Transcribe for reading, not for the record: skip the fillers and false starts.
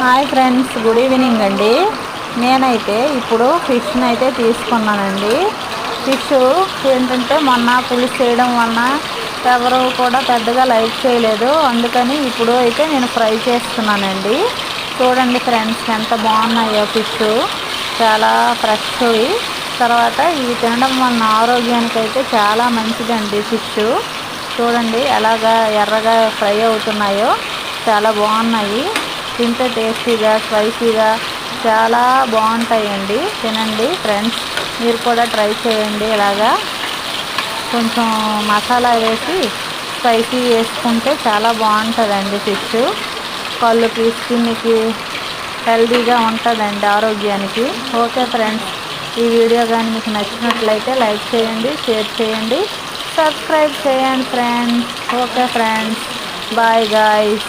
Hi friends, good evening అండి. నేనైతే ఇప్పుడు ఫిష్ని అయితే తీసుకున్నానండి. ఫిష్ ఏంటంటే మొన్న పులుసు చేయడం వలన ఎవరు కూడా పెద్దగా లైక్ చేయలేదు. అందుకని ఇప్పుడు అయితే నేను ఫ్రై చేస్తున్నానండి. చూడండి ఫ్రెండ్స్, ఎంత బాగున్నాయో ఫిష్. చాలా ఫ్రెష్వి. తర్వాత ఇవి తినడం వలన ఆరోగ్యానికి అయితే చాలా మంచిదండి ఫిష్. చూడండి ఎలాగా ఎర్రగా ఫ్రై అవుతున్నాయో, చాలా బాగున్నాయి. తింటే టేస్టీగా స్పైసీగా చాలా బాగుంటాయండి. తినండి ఫ్రెండ్స్, మీరు కూడా ట్రై చేయండి. ఇలాగా కొంచెం మసాలా వేసి స్పైసీ వేసుకుంటే చాలా బాగుంటుందండి ఫిష్. కళ్ళుకి స్కిన్కి హెల్తీగా ఉంటుందండి ఆరోగ్యానికి. ఓకే ఫ్రెండ్స్, ఈ వీడియో కానీ మీకు నచ్చినట్లయితే లైక్ చేయండి, షేర్ చేయండి, సబ్స్క్రైబ్ చేయండి friends. Okay friends, bye guys.